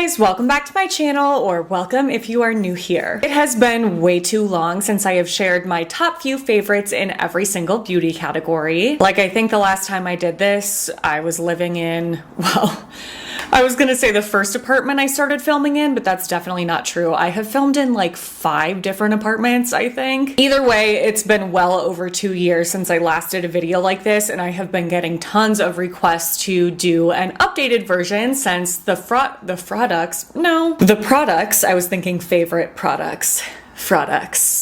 guys, welcome back to my channel, or welcome if you are new here. It has been way too long since I have shared my top few favorites in every single beauty category. Like, I think the last time I did this, I was living in, well, I was gonna say the first apartment I started filming in, but that's definitely not true. I have filmed in like 5 different apartments, I think. Either way, it's been well over 2 years since I last did a video like this, and I have been getting tons of requests to do an updated version since the products, I was thinking favorite products.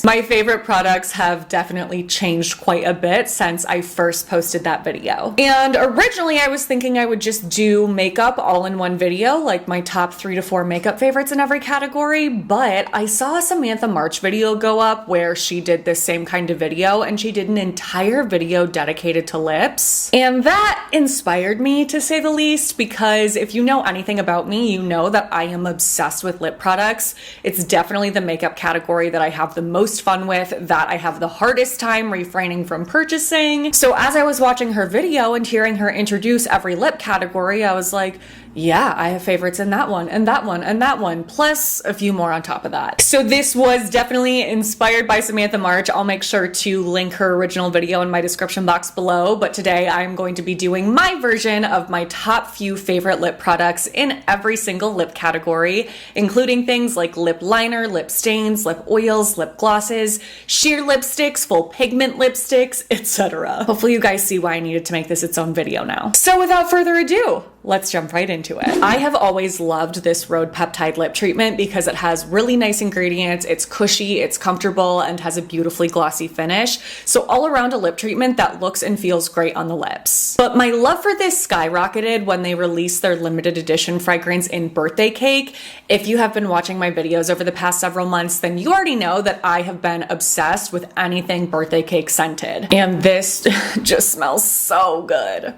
My favorite products have definitely changed quite a bit since I first posted that video. And originally I was thinking I would just do makeup all in one video, like my top 3 to 4 makeup favorites in every category, but I saw a Samantha March video go up where she did this same kind of video, and she did an entire video dedicated to lips. And that inspired me, to say the least, because if you know anything about me, you know that I am obsessed with lip products. It's definitely the makeup category that I have the most fun with, that I have the hardest time refraining from purchasing. So as I was watching her video and hearing her introduce every lip category, I was like, yeah, I have favorites in that one, and that one, and that one, plus a few more on top of that. So this was definitely inspired by Samantha March. I'll make sure to link her original video in my description box below, but today I'm going to be doing my version of my top few favorite lip products in every single lip category, including things like lip liner, lip stains, lip oils, lip glosses, sheer lipsticks, full pigment lipsticks, etc. Hopefully you guys see why I needed to make this its own video now. So without further ado, let's jump right into it. I have always loved this Rhode Peptide lip treatment because it has really nice ingredients, it's cushy, it's comfortable, and has a beautifully glossy finish. So all around a lip treatment that looks and feels great on the lips. But my love for this skyrocketed when they released their limited edition fragrance in Birthday Cake. If you have been watching my videos over the past several months, then you already know that I have been obsessed with anything Birthday Cake scented. And this just smells so good.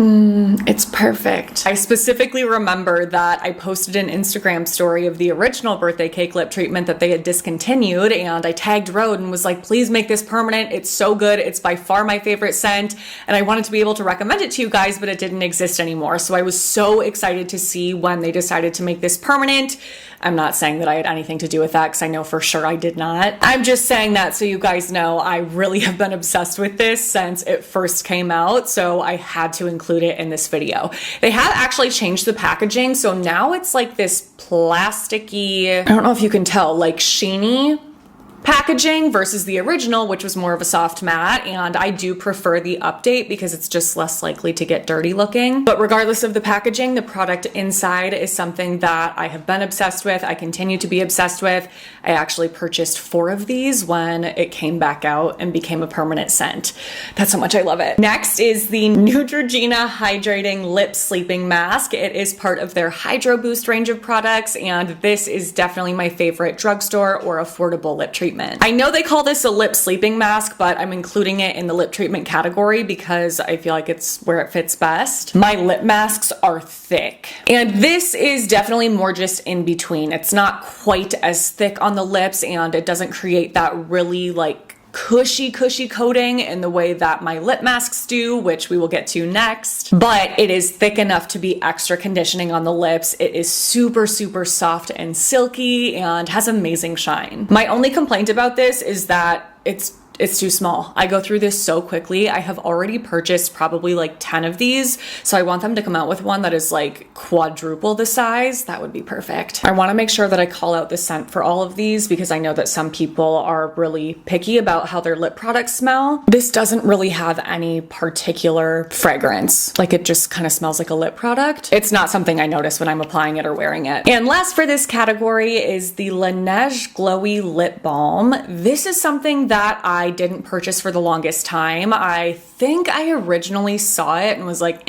It's perfect. I specifically remember that I posted an Instagram story of the original Birthday Cake lip treatment that they had discontinued, and I tagged Rhode and was like, please make this permanent. It's so good. It's by far my favorite scent, and I wanted to be able to recommend it to you guys, but it didn't exist anymore. So I was so excited to see when they decided to make this permanent. I'm not saying that I had anything to do with that because I know for sure I did not. I'm just saying that so you guys know I really have been obsessed with this since it first came out, so I had to include it in this video. They have actually changed the packaging, so now it's like this plasticky, I don't know if you can tell, like sheeny packaging versus the original, which was more of a soft matte, and I do prefer the update because it's just less likely to get dirty looking. But regardless of the packaging, the product inside is something that I have been obsessed with. I continue to be obsessed with. I actually purchased 4 of these when it came back out and became a permanent scent. That's how much I love it. Next is the Neutrogena Hydrating Lip Sleeping Mask. It is part of their Hydro Boost range of products, and this is definitely my favorite drugstore or affordable lip treatment. I know they call this a lip sleeping mask, but I'm including it in the lip treatment category because I feel like it's where it fits best. My lip masks are thick, and this is definitely more just in between. It's not quite as thick on the lips, and it doesn't create that really like cushy coating in the way that my lip masks do, which we will get to next, but it is thick enough to be extra conditioning on the lips. It is super soft and silky and has amazing shine. My only complaint about this is that it's too small. I go through this so quickly. I have already purchased probably like 10 of these, so I want them to come out with one that is like quadruple the size. That would be perfect. I want to make sure that I call out the scent for all of these because I know that some people are really picky about how their lip products smell. This doesn't really have any particular fragrance. Like, it just kind of smells like a lip product. It's not something I notice when I'm applying it or wearing it. And last for this category is the Laneige Glowy Lip Balm. This is something that I didn't purchase for the longest time. I think I originally saw it and was like,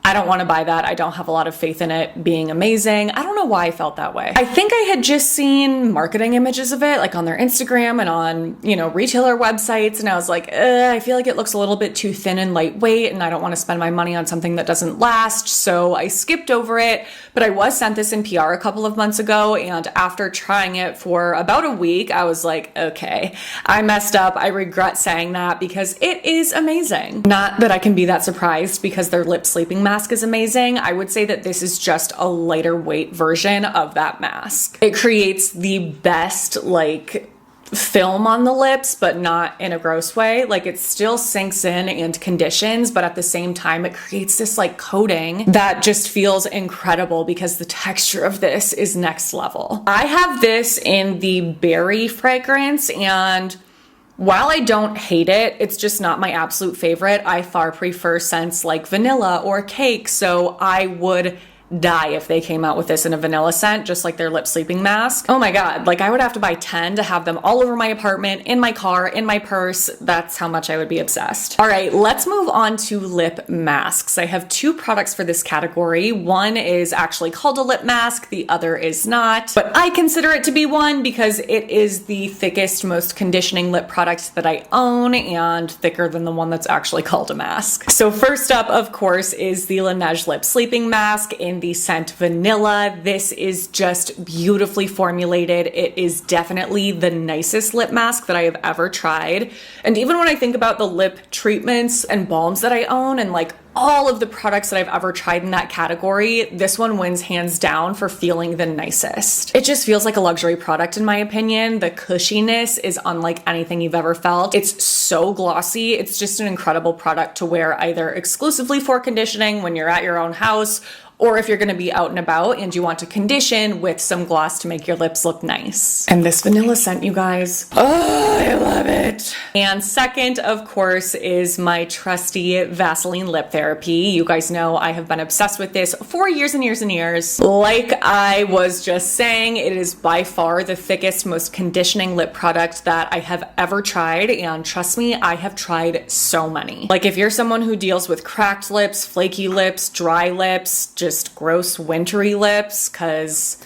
I don't want to buy that. I don't have a lot of faith in it being amazing. I don't know why I felt that way. I think I had just seen marketing images of it, like on their Instagram and on, retailer websites. And I was like, I feel like it looks a little bit too thin and lightweight, and I don't want to spend my money on something that doesn't last. So I skipped over it, but I was sent this in PR a couple of months ago. And after trying it for about a week, I was like, okay, I messed up. I regret saying that because it is amazing. Not that I can be that surprised because their lip sleeping mask is amazing. I would say that this is just a lighter weight version of that mask. It creates the best like film on the lips, but not in a gross way. Like it still sinks in and conditions, but at the same time it creates this like coating that just feels incredible because the texture of this is next level. I have this in the berry fragrance, and while I don't hate it, it's just not my absolute favorite. I far prefer scents like vanilla or cake, so I would die if they came out with this in a vanilla scent, just like their lip sleeping mask. Oh my god, like I would have to buy 10 to have them all over my apartment, in my car, in my purse. That's how much I would be obsessed. All right, let's move on to lip masks. I have two products for this category. One is actually called a lip mask, the other is not, but I consider it to be one because it is the thickest, most conditioning lip product that I own, and thicker than the one that's actually called a mask. So first up, of course, is the Laneige Lip Sleeping Mask in the scent Vanilla. This is just beautifully formulated. It is definitely the nicest lip mask that I have ever tried. And even when I think about the lip treatments and balms that I own and like all of the products that I've ever tried in that category, this one wins hands down for feeling the nicest. It just feels like a luxury product in my opinion. The cushiness is unlike anything you've ever felt. It's so glossy. It's just an incredible product to wear either exclusively for conditioning when you're at your own house, or if you're gonna be out and about and you want to condition with some gloss to make your lips look nice. And this vanilla scent, you guys, oh, I love it. And second, of course, is my trusty Vaseline Lip Therapy. You guys know I have been obsessed with this for years and years and years. Like I was just saying, it is by far the thickest, most conditioning lip product that I have ever tried. And trust me, I have tried so many. Like if you're someone who deals with cracked lips, flaky lips, dry lips, just gross wintry lips, because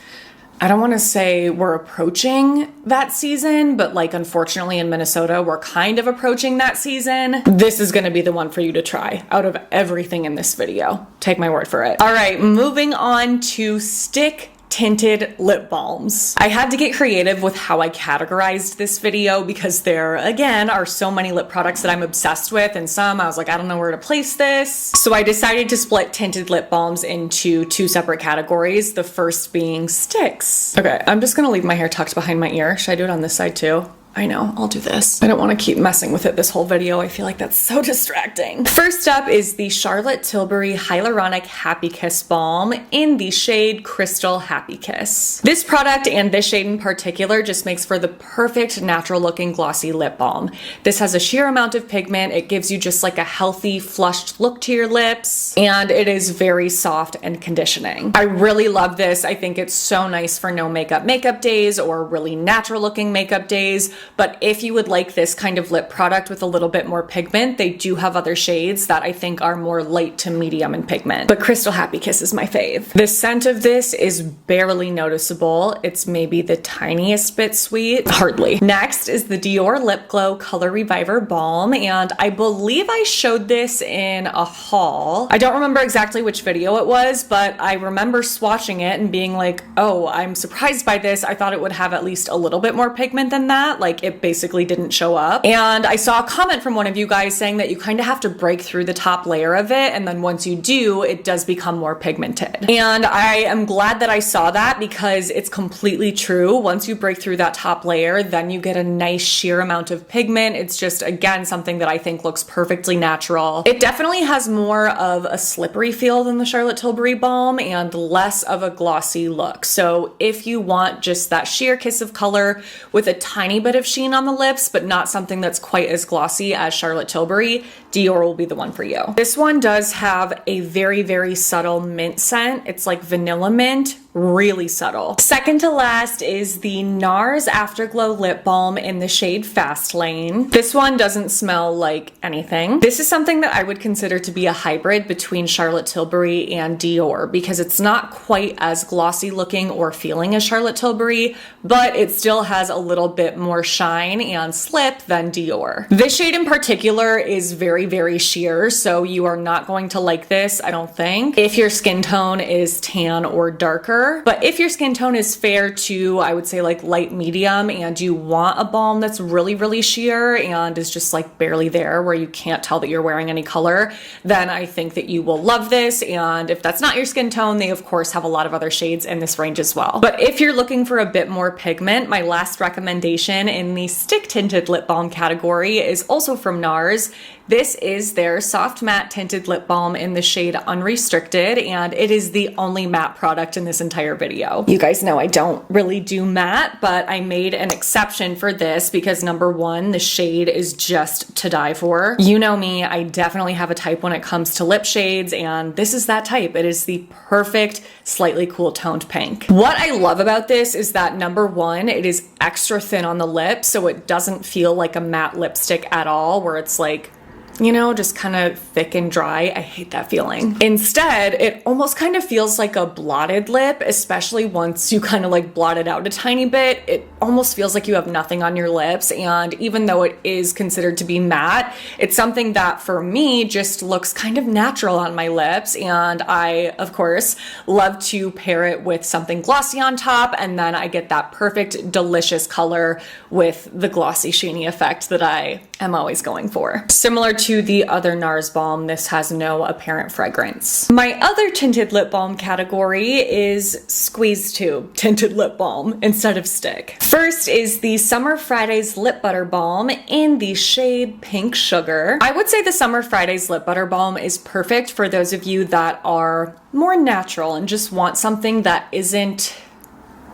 I don't want to say we're approaching that season, but like unfortunately in Minnesota we're kind of approaching that season. This is going to be the one for you to try out of everything in this video. Take my word for it. All right, moving on to stick tinted lip balms. I had to get creative with how I categorized this video because there, again, are so many lip products that I'm obsessed with, and some I was like, I don't know where to place this. So I decided to split tinted lip balms into two separate categories, the first being sticks. Okay, I'm just gonna leave my hair tucked behind my ear. Should I do it on this side too? I know, I'll do this. I don't want to keep messing with it this whole video. I feel like that's so distracting. First up is the Charlotte Tilbury Hyaluronic Happy Kiss Balm in the shade Crystal Happy Kiss. This product and this shade in particular just makes for the perfect natural looking glossy lip balm. This has a sheer amount of pigment. It gives you just like a healthy flushed look to your lips, and it is very soft and conditioning. I really love this. I think it's so nice for no makeup days or really natural looking makeup days. But if you would like this kind of lip product with a little bit more pigment, they do have other shades that I think are more light to medium in pigment. But Crystal Happy Kiss is my fave. The scent of this is barely noticeable. It's maybe the tiniest bit sweet. Hardly. Next is the Dior Lip Glow Color Reviver Balm, and I believe I showed this in a haul. I don't remember exactly which video it was, but I remember swatching it and being like, oh, I'm surprised by this. I thought it would have at least a little bit more pigment than that. Like it basically didn't show up. And I saw a comment from one of you guys saying that you kind of have to break through the top layer of it, and then once you do, it does become more pigmented. And I am glad that I saw that because it's completely true. Once you break through that top layer, then you get a nice sheer amount of pigment. It's just, again, something that I think looks perfectly natural. It definitely has more of a slippery feel than the Charlotte Tilbury Balm and less of a glossy look. So if you want just that sheer kiss of color with a tiny bit of sheen on the lips, but not something that's quite as glossy as Charlotte Tilbury, Dior will be the one for you. This one does have a very, very subtle mint scent. It's like vanilla mint, really subtle. Second to last is the NARS Afterglow Lip Balm in the shade Fast Lane. This one doesn't smell like anything. This is something that I would consider to be a hybrid between Charlotte Tilbury and Dior because it's not quite as glossy looking or feeling as Charlotte Tilbury, but it still has a little bit more shine and slip than Dior. This shade in particular is very very, very sheer, so you are not going to like this, I don't think, if your skin tone is tan or darker. But if your skin tone is fair to, I would say like light medium, and you want a balm that's really, really sheer and is just like barely there where you can't tell that you're wearing any color, then I think that you will love this. And if that's not your skin tone, they of course have a lot of other shades in this range as well. But if you're looking for a bit more pigment, my last recommendation in the stick tinted lip balm category is also from NARS. This is their Soft Matte Tinted Lip Balm in the shade Unrestricted, and it is the only matte product in this entire video. You guys know I don't really do matte, but I made an exception for this because number one, the shade is just to die for. You know me, I definitely have a type when it comes to lip shades, and this is that type. It is the perfect, slightly cool toned pink. What I love about this is that number one, it is extra thin on the lip, so it doesn't feel like a matte lipstick at all, where it's like, you know, just kind of thick and dry. I hate that feeling. Instead, it almost kind of feels like a blotted lip, especially once you kind of like blot it out a tiny bit. It almost feels like you have nothing on your lips. And even though it is considered to be matte, it's something that for me just looks kind of natural on my lips. And I, of course, love to pair it with something glossy on top. And then I get that perfect, delicious color with the glossy, sheeny effect that I am always going for. Similar to the other NARS balm, this has no apparent fragrance. My other tinted lip balm category is squeeze tube tinted lip balm instead of stick. First is the Summer Fridays Lip Butter Balm in the shade Pink Sugar. I would say the Summer Fridays Lip Butter Balm is perfect for those of you that are more natural and just want something that isn't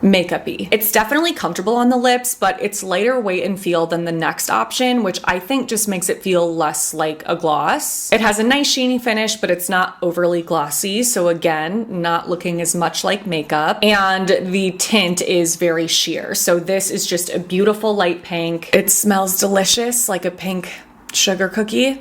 makeup-y. It's definitely comfortable on the lips, but it's lighter weight and feel than the next option, which I think just makes it feel less like a gloss. It has a nice sheeny finish, but it's not overly glossy, so again, not looking as much like makeup. And the tint is very sheer, so this is just a beautiful light pink. It smells delicious, like a pink sugar cookie.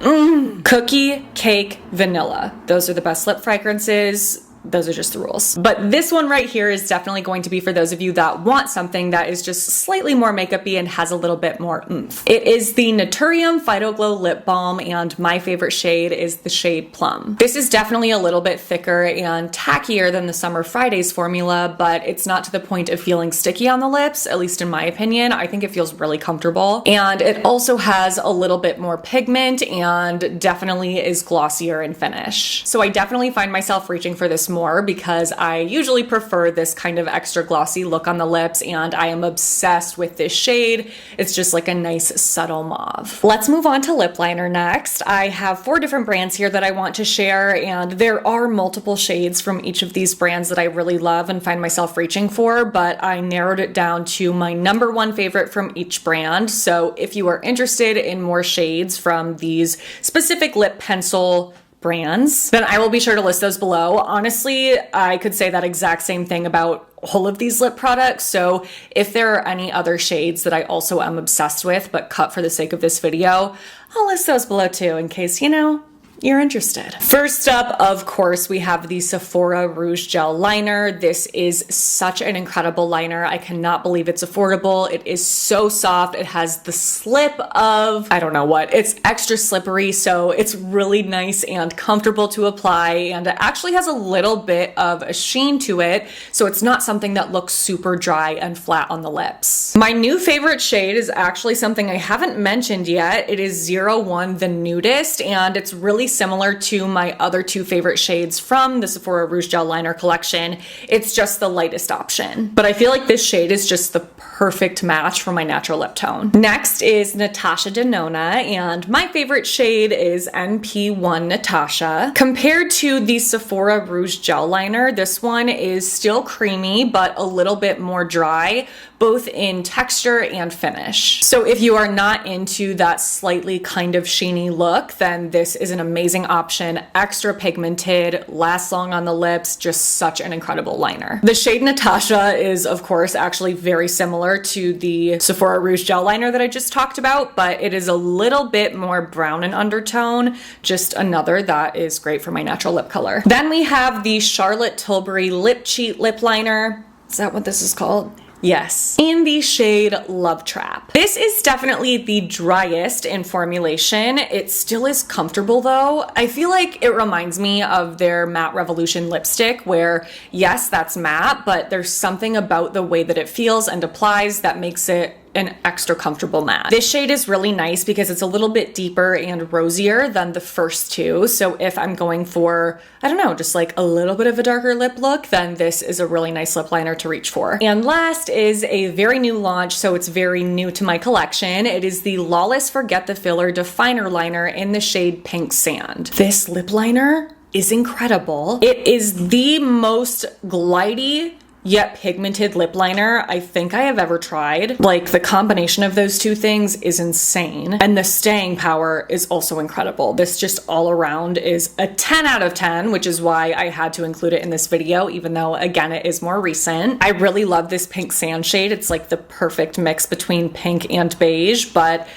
Cookie, cake, vanilla. Those are the best lip fragrances. Those are just the rules. But this one right here is definitely going to be for those of you that want something that is just slightly more makeup-y and has a little bit more oomph. It is the Naturium Phyto Glow Lip Balm, and my favorite shade is the shade Plum. This is definitely a little bit thicker and tackier than the Summer Fridays formula, but it's not to the point of feeling sticky on the lips, at least in my opinion. I think it feels really comfortable. And it also has a little bit more pigment and definitely is glossier in finish. So I definitely find myself reaching for this more because I usually prefer this kind of extra glossy look on the lips, and I am obsessed with this shade. It's just like a nice subtle mauve. Let's move on to lip liner next. I have 4 different brands here that I want to share, and there are multiple shades from each of these brands that I really love and find myself reaching for, but I narrowed it down to my number 1 favorite from each brand. So if you are interested in more shades from these specific lip pencil brands, then I will be sure to list those below. Honestly, I could say that exact same thing about all of these lip products. So if there are any other shades that I also am obsessed with, but cut for the sake of this video, I'll list those below too in case, you know, you're interested. First up, of course, we have the Sephora Rouge Gel Liner. This is such an incredible liner. I cannot believe it's affordable. It is so soft. It has the slip of, I don't know what, it's extra slippery, so it's really nice and comfortable to apply, and it actually has a little bit of a sheen to it, so it's not something that looks super dry and flat on the lips. My new favorite shade is actually something I haven't mentioned yet. It is 01 The Nudist, and it's really similar to my other 2 favorite shades from the Sephora Rouge Gel Liner collection. It's just the lightest option. But I feel like this shade is just the perfect match for my natural lip tone. Next is Natasha Denona, and my favorite shade is NP1 Natasha. Compared to the Sephora Rouge Gel Liner, this one is still creamy, but a little bit more dry, both in texture and finish. So if you are not into that slightly kind of sheeny look, then this is an amazing option. Extra pigmented, lasts long on the lips, just such an incredible liner. The shade Natasha is, of course, actually very similar to the Sephora Rouge Gel Liner that I just talked about, but it is a little bit more brown in undertone, just another that is great for my natural lip color. Then we have the Charlotte Tilbury Lip Cheat Lip Liner. Is that what this is called? Yes, in the shade Love Trap. This is definitely the driest in formulation. It still is comfortable though. I feel like it reminds me of their Matte Revolution lipstick where, yes, that's matte, but there's something about the way that it feels and applies that makes it an extra comfortable matte. This shade is really nice because it's a little bit deeper and rosier than the first two. So if I'm going for, I don't know, just like a little bit of a darker lip look, then this is a really nice lip liner to reach for. And last is a very new launch, so it's very new to my collection. It is the Lawless Forget the Filler Definer Liner in the shade Pink Sand. This lip liner is incredible. It is the most glidey yet pigmented lip liner I think I have ever tried. Like, the combination of those two things is insane. And the staying power is also incredible. This just all around is a 10 out of 10, which is why I had to include it in this video, even though, again, it is more recent. I really love this Pink Sand shade. It's like the perfect mix between pink and beige, but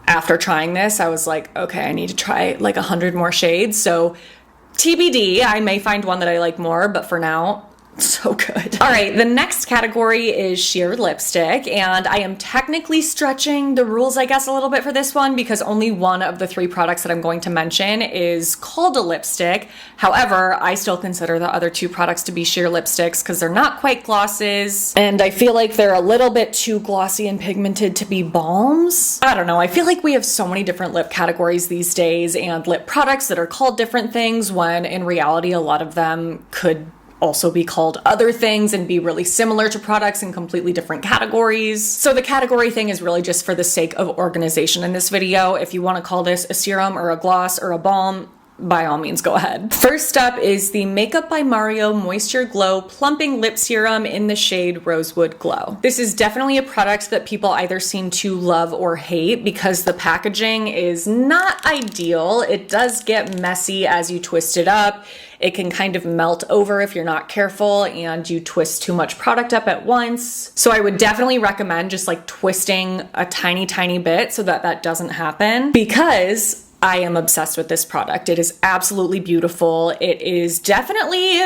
after trying this, I was like, okay, I need to try like 100 more shades. So TBD, I may find one that I like more, but for now, so good. All right, the next category is sheer lipstick, and I am technically stretching the rules, I guess, a little bit for this one because only one of the three products that I'm going to mention is called a lipstick. However, I still consider the other two products to be sheer lipsticks because they're not quite glosses, and I feel like they're a little bit too glossy and pigmented to be balms. I don't know, I feel like we have so many different lip categories these days and lip products that are called different things when in reality a lot of them could also be called other things and be really similar to products in completely different categories. So the category thing is really just for the sake of organization in this video. If you want to call this a serum or a gloss or a balm, by all means, go ahead. First up is the Makeup by Mario Moisture Glow Plumping Lip Serum in the shade Rosewood Glow. This is definitely a product that people either seem to love or hate because the packaging is not ideal. It does get messy as you twist it up. It can kind of melt over if you're not careful and you twist too much product up at once. So I would definitely recommend just like twisting a tiny bit so that that doesn't happen, because I am obsessed with this product. It is absolutely beautiful. It is definitely,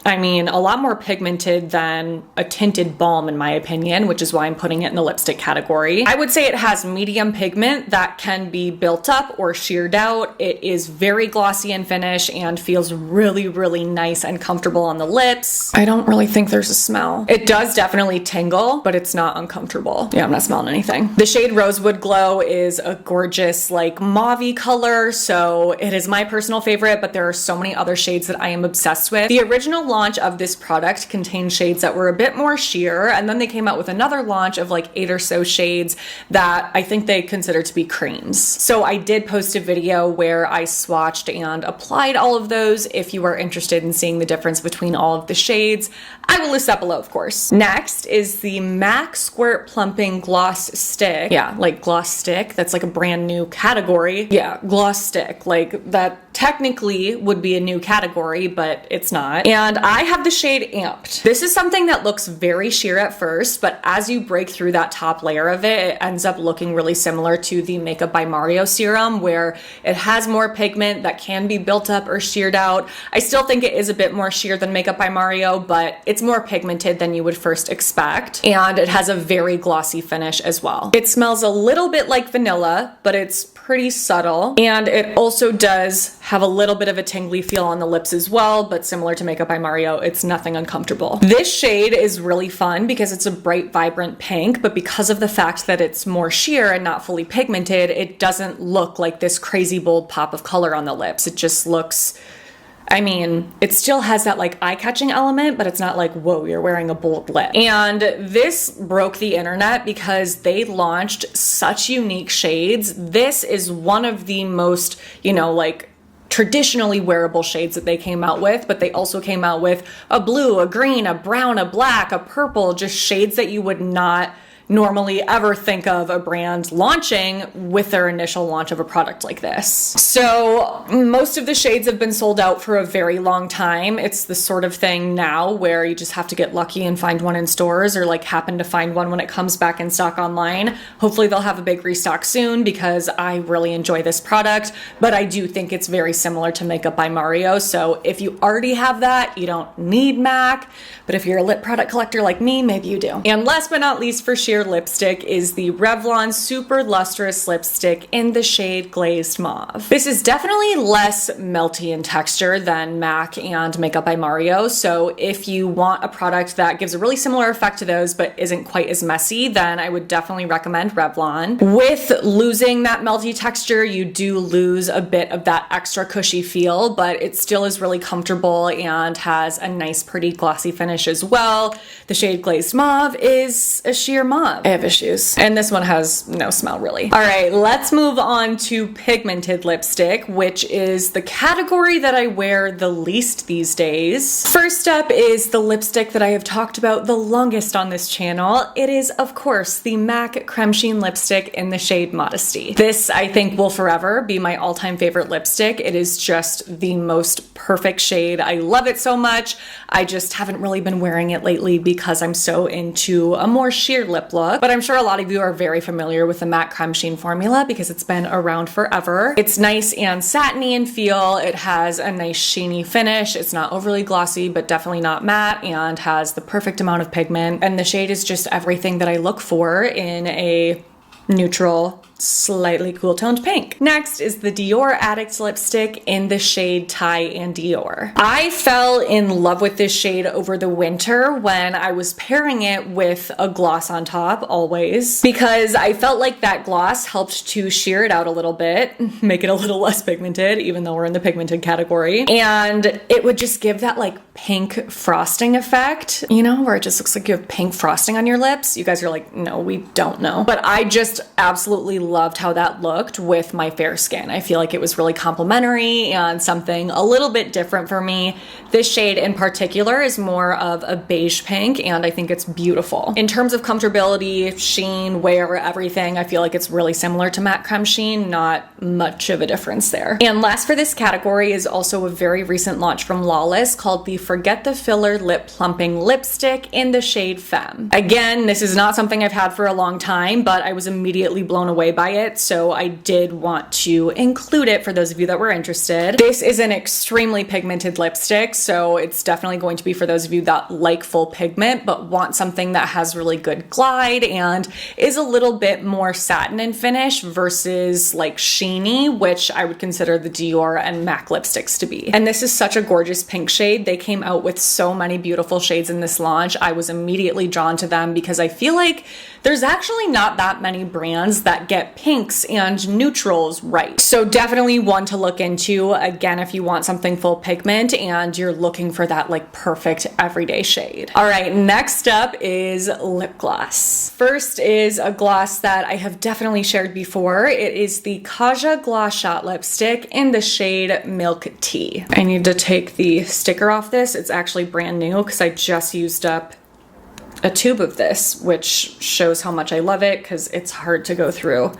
I mean, a lot more pigmented than a tinted balm in my opinion, which is why I'm putting it in the lipstick category. I would say it has medium pigment that can be built up or sheared out. It is very glossy in finish and feels really nice and comfortable on the lips. I don't really think there's a smell. It does definitely tingle, but it's not uncomfortable. Yeah, I'm not smelling anything. The shade Rosewood Glow is a gorgeous like mauve-y color, so it is my personal favorite, but there are so many other shades that I am obsessed with. The original launch of this product contained shades that were a bit more sheer, and then they came out with another launch of like 8 or so shades that I think they consider to be creams. So I did post a video where I swatched and applied all of those. If you are interested in seeing the difference between all of the shades, I will list that below, of course. Next is the MAC Squirt Plumping Gloss Stick. Yeah, like gloss stick. That's like a brand new category. Yeah, gloss stick. Like that technically would be a new category, but it's not. And I have the shade Amped. This is something that looks very sheer at first, but as you break through that top layer of it, it ends up looking really similar to the Makeup by Mario serum, where it has more pigment that can be built up or sheared out. I still think it is a bit more sheer than Makeup by Mario, but it's more pigmented than you would first expect. And it has a very glossy finish as well. It smells a little bit like vanilla, but it's pretty subtle. And it also does have a little bit of a tingly feel on the lips as well, but similar to Makeup by Mario, it's nothing uncomfortable. This shade is really fun because it's a bright, vibrant pink, but because of the fact that it's more sheer and not fully pigmented, it doesn't look like this crazy bold pop of color on the lips. It just looks, I mean, it still has that like eye-catching element, but it's not like, whoa, you're wearing a bold lip. And this broke the internet because they launched such unique shades. This is one of the most, you know, like traditionally wearable shades that they came out with, but they also came out with a blue, a green, a brown, a black, a purple, just shades that you would not normally ever think of a brand launching with their initial launch of a product like this. So most of the shades have been sold out for a very long time. It's the sort of thing now where you just have to get lucky and find one in stores, or like happen to find one when it comes back in stock online. Hopefully they'll have a big restock soon because I really enjoy this product, but I do think it's very similar to Makeup by Mario. So if you already have that, you don't need MAC, but if you're a lip product collector like me, maybe you do. And last but not least for sheer lipstick is the Revlon Super Lustrous Lipstick in the shade Glazed Mauve. This is definitely less melty in texture than MAC and Makeup by Mario, so if you want a product that gives a really similar effect to those but isn't quite as messy, then I would definitely recommend Revlon. With losing that melty texture, you do lose a bit of that extra cushy feel, but it still is really comfortable and has a nice pretty glossy finish as well. The shade Glazed Mauve is a sheer mauve. I have issues. And this one has no smell really. All right, let's move on to Pigmented Lipstick, which is the category that I wear the least these days. First up is the lipstick that I have talked about the longest on this channel. It is, of course, the MAC Creme Sheen lipstick in the shade Modesty. This, I think, will forever be my all-time favorite lipstick. It is just the most perfect shade. I love it so much. I just haven't really been wearing it lately because I'm so into a more sheer lip look, but I'm sure a lot of you are very familiar with the MAC Creme Sheen formula because it's been around forever. It's nice and satiny in feel. It has a nice sheeny finish. It's not overly glossy, but definitely not matte, and has the perfect amount of pigment. And the shade is just everything that I look for in a neutral, slightly cool toned pink. Next is the Dior Addict lipstick in the shade Thai and Dior. I fell in love with this shade over the winter when I was pairing it with a gloss on top, always, because I felt like that gloss helped to sheer it out a little bit, make it a little less pigmented, even though we're in the pigmented category. And it would just give that like pink frosting effect, you know, where it just looks like you have pink frosting on your lips. You guys are like, no, we don't know. But I just absolutely loved how that looked with my fair skin. I feel like it was really complimentary and something a little bit different for me. This shade in particular is more of a beige pink, and I think it's beautiful. In terms of comfortability, sheen, wear, everything, I feel like it's really similar to Matte Creme Sheen, not much of a difference there. And last for this category is also a very recent launch from Lawless called the Forget the Filler Lip Plumping Lipstick in the shade Femme. Again, this is not something I've had for a long time, but I was immediately blown away by it, so I did want to include it for those of you that were interested. This is an extremely pigmented lipstick, so it's definitely going to be for those of you that like full pigment but want something that has really good glide and is a little bit more satin in finish versus like sheeny, which I would consider the Dior and MAC lipsticks to be. And this is such a gorgeous pink shade. They came out with so many beautiful shades in this launch. I was immediately drawn to them because I feel like there's actually not that many brands that get pinks and neutrals right. So definitely one to look into, again, if you want something full pigment and you're looking for that like perfect everyday shade. All right, next up is lip gloss. First is a gloss that I have definitely shared before. It is the Kaja Gloss Shot Lipstick in the shade Milk Tea. I need to take the sticker off this. It's actually brand new because I just used up a tube of this, which shows how much I love it because it's hard to go through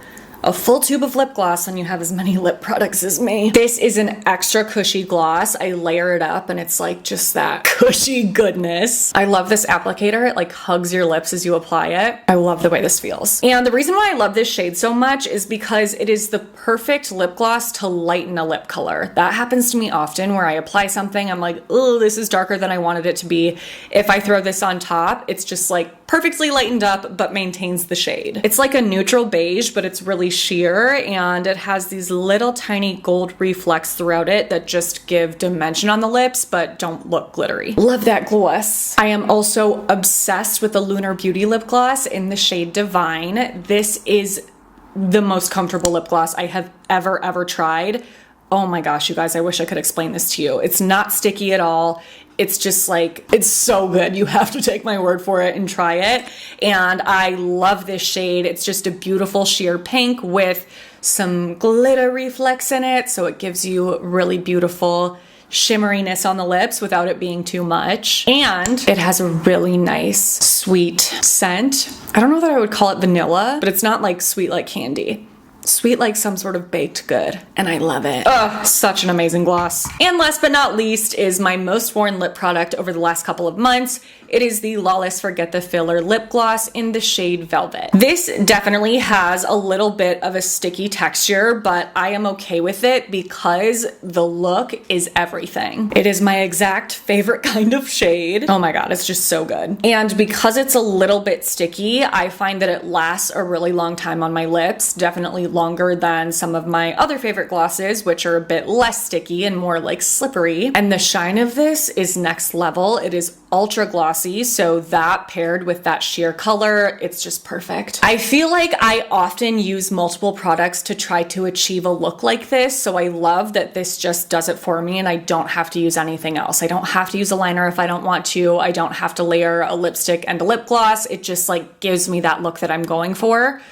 a full tube of lip gloss when you have as many lip products as me. This is an extra cushy gloss. I layer it up and it's like just that cushy goodness. I love this applicator. It like hugs your lips as you apply it. I love the way this feels. And the reason why I love this shade so much is because it is the perfect lip gloss to lighten a lip color. That happens to me often where I apply something, I'm like, oh, this is darker than I wanted it to be. If I throw this on top, it's just like perfectly lightened up but maintains the shade. It's like a neutral beige, but it's really sheer, and it has these little tiny gold reflex throughout it that just give dimension on the lips but don't look glittery. Love that gloss. I am also obsessed with the Lunar Beauty lip gloss in the shade Divine. This is the most comfortable lip gloss I have ever tried. Oh my gosh, you guys, I wish I could explain this to you. It's not sticky at all. It's just like, it's so good. You have to take my word for it and try it. And I love this shade. It's just a beautiful sheer pink with some glitter reflex in it. So it gives you really beautiful shimmeriness on the lips without it being too much. And it has a really nice, sweet scent. I don't know that I would call it vanilla, but it's not like sweet like candy. Sweet like some sort of baked good, and I love it. Oh, such an amazing gloss. And last but not least is my most worn lip product over the last couple of months. It is the Lawless Forget the Filler lip gloss in the shade Velvet. This definitely has a little bit of a sticky texture, but I am okay with it because the look is everything. It is my exact favorite kind of shade. Oh my god, it's just so good. And because it's a little bit sticky, I find that it lasts a really long time on my lips, definitely longer than some of my other favorite glosses, which are a bit less sticky and more like slippery. And the shine of this is next level. It is ultra glossy, so that paired with that sheer color, it's just perfect. I feel like I often use multiple products to try to achieve a look like this, so I love that this just does it for me and I don't have to use anything else. I don't have to use a liner if I don't want to. I don't have to layer a lipstick and a lip gloss. It just like gives me that look that I'm going for.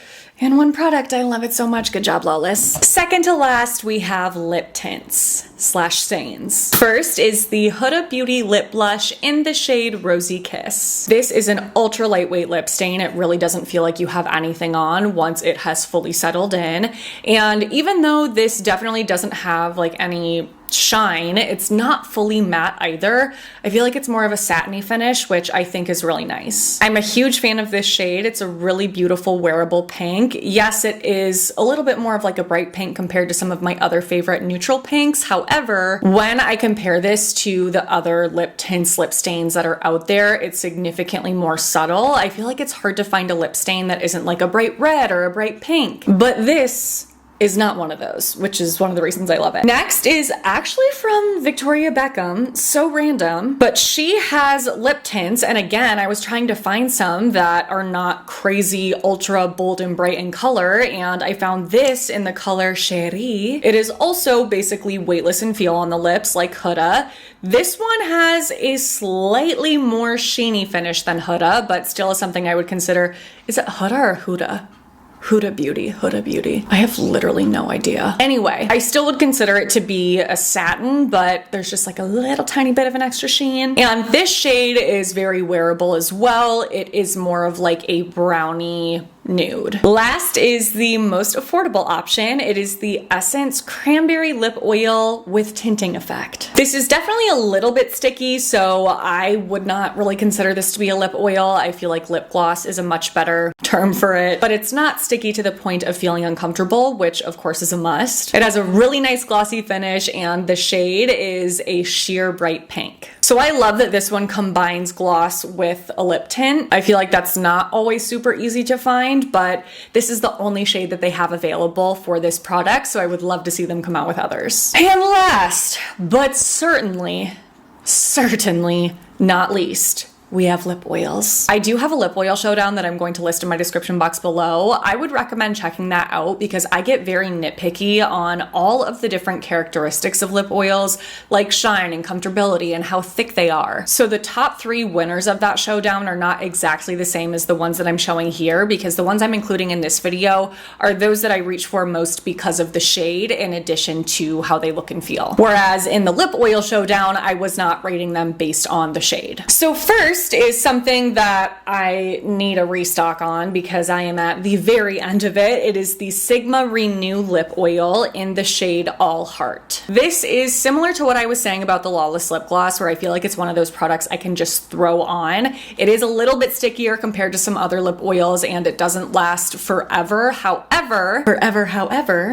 And one product, I love it so much. Good job, Lawless. Second to last, we have lip tints / stains. First is the Huda Beauty Lip Blush in the shade Rosy Kiss. This is an ultra lightweight lip stain. It really doesn't feel like you have anything on once it has fully settled in. And even though this definitely doesn't have like any shine, it's not fully matte either. I feel like it's more of a satiny finish, which I think is really nice. I'm a huge fan of this shade. It's a really beautiful wearable pink. Yes, it is a little bit more of like a bright pink compared to some of my other favorite neutral pinks. However, when I compare this to the other lip tints, lip stains that are out there, it's significantly more subtle. I feel like it's hard to find a lip stain that isn't like a bright red or a bright pink, but this is not one of those, which is one of the reasons I love it. Next is actually from Victoria Beckham, so random, but she has lip tints, and again, I was trying to find some that are not crazy, ultra bold and bright in color, and I found this in the color Chérie. It is also basically weightless in feel on the lips like Huda. This one has a slightly more sheeny finish than Huda, but still is something I would consider. Is it Huda or Huda? Huda Beauty. I have literally no idea. Anyway, I still would consider it to be a satin, but there's just like a little tiny bit of an extra sheen. And this shade is very wearable as well. It is more of like a brownie nude. Last is the most affordable option. It is the Essence Cranberry Lip Oil with tinting effect. This is definitely a little bit sticky, so I would not really consider this to be a lip oil. I feel like lip gloss is a much better term for it, but it's not sticky to the point of feeling uncomfortable, which of course is a must. It has a really nice glossy finish, and the shade is a sheer bright pink. So I love that this one combines gloss with a lip tint. I feel like that's not always super easy to find, but this is the only shade that they have available for this product, so I would love to see them come out with others. And last, but certainly not least, we have lip oils. I do have a lip oil showdown that I'm going to list in my description box below. I would recommend checking that out because I get very nitpicky on all of the different characteristics of lip oils, like shine and comfortability and how thick they are. So the top 3 winners of that showdown are not exactly the same as the ones that I'm showing here, because the ones I'm including in this video are those that I reach for most because of the shade in addition to how they look and feel. Whereas in the lip oil showdown, I was not rating them based on the shade. So first is something that I need a restock on because I am at the very end of it. It is the Sigma Renew Lip Oil in the shade All Heart. This is similar to what I was saying about the Lawless Lip Gloss, where I feel like it's one of those products I can just throw on. It is a little bit stickier compared to some other lip oils, and it doesn't last forever. However,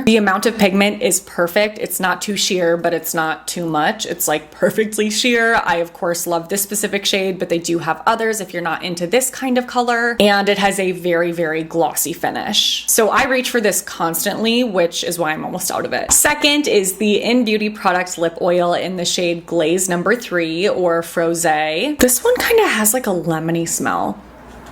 the amount of pigment is perfect. It's not too sheer, but it's not too much. It's like perfectly sheer. I of course love this specific shade, but they do have others if you're not into this kind of color, and it has a very, very glossy finish. So I reach for this constantly, which is why I'm almost out of it. Second is the In Beauty Products Lip Oil in the shade Glaze number 3 or Frosé. This one kind of has like a lemony smell,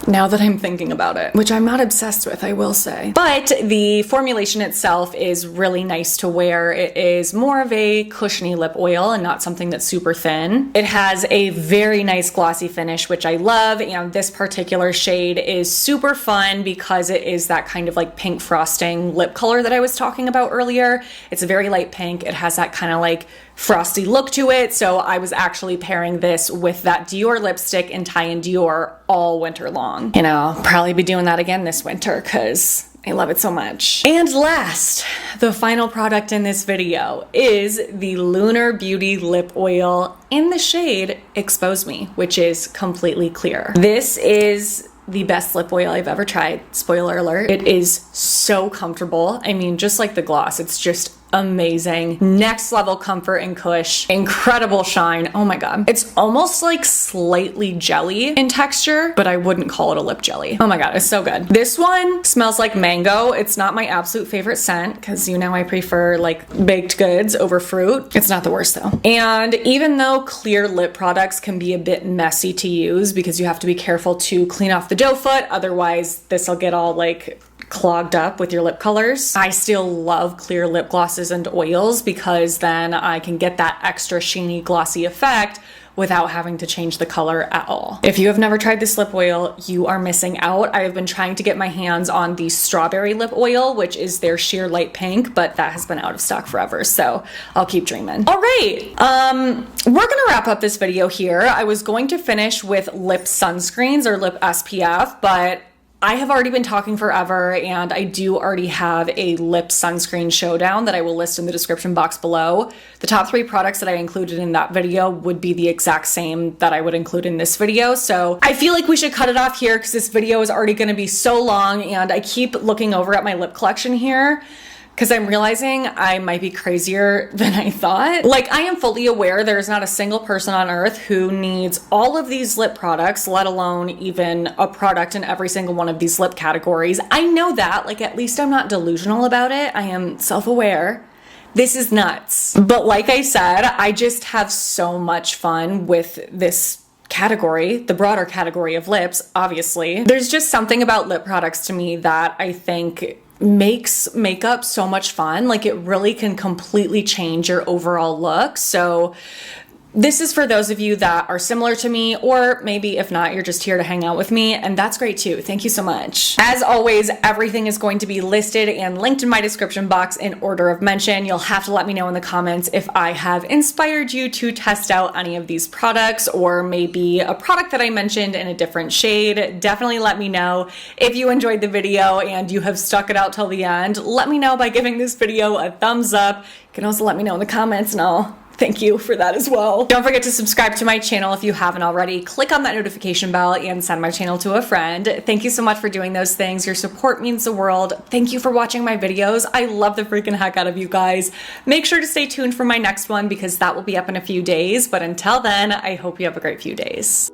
now that I'm thinking about it, which I'm not obsessed with, I will say. But the formulation itself is really nice to wear. It is more of a cushiony lip oil and not something that's super thin. It has a very nice glossy finish, which I love, and this particular shade is super fun because it is that kind of like pink frosting lip color that I was talking about earlier. It's a very light pink. It has that kind of like frosty look to it. So I was actually pairing this with that Dior lipstick in Tie and Dior all winter long. And I'll probably be doing that again this winter because I love it so much. And last, the final product in this video is the Lunar Beauty Lip Oil in the shade Expose Me, which is completely clear. This is the best lip oil I've ever tried. Spoiler alert. It is so comfortable. I mean, just like the gloss, it's just amazing. Next level comfort and cush. Incredible shine. Oh my god. It's almost like slightly jelly in texture, but I wouldn't call it a lip jelly. Oh my god, it's so good. This one smells like mango. It's not my absolute favorite scent because you know I prefer like baked goods over fruit. It's not the worst though. And even though clear lip products can be a bit messy to use because you have to be careful to clean off the dough foot, otherwise this will get all like clogged up with your lip colors. I still love clear lip glosses and oils because then I can get that extra sheeny glossy effect without having to change the color at all. If you have never tried this lip oil, you are missing out. I have been trying to get my hands on the strawberry lip oil, which is their sheer light pink, but that has been out of stock forever, so I'll keep dreaming. All right, we're gonna wrap up this video here. I was going to finish with lip sunscreens or lip SPF, but I have already been talking forever and I do already have a lip sunscreen showdown that I will list in the description box below. The top 3 products that I included in that video would be the exact same that I would include in this video. So I feel like we should cut it off here because this video is already gonna be so long and I keep looking over at my lip collection here because I'm realizing I might be crazier than I thought. Like, I am fully aware there's not a single person on earth who needs all of these lip products, let alone even a product in every single one of these lip categories. I know that, like, at least I'm not delusional about it. I am self-aware. This is nuts. But like I said, I just have so much fun with this category, the broader category of lips, obviously. There's just something about lip products to me that I think makes makeup so much fun. Like, it really can completely change your overall look. So this is for those of you that are similar to me, or maybe if not, you're just here to hang out with me, and that's great too. Thank you so much. As always, everything is going to be listed and linked in my description box in order of mention. You'll have to let me know in the comments if I have inspired you to test out any of these products, or maybe a product that I mentioned in a different shade. Definitely let me know. If you enjoyed the video and you have stuck it out till the end, let me know by giving this video a thumbs up. You can also let me know in the comments and I'll thank you for that as well. Don't forget to subscribe to my channel if you haven't already. Click on that notification bell and send my channel to a friend. Thank you so much for doing those things. Your support means the world. Thank you for watching my videos. I love the freaking heck out of you guys. Make sure to stay tuned for my next one because that will be up in a few days. But until then, I hope you have a great few days.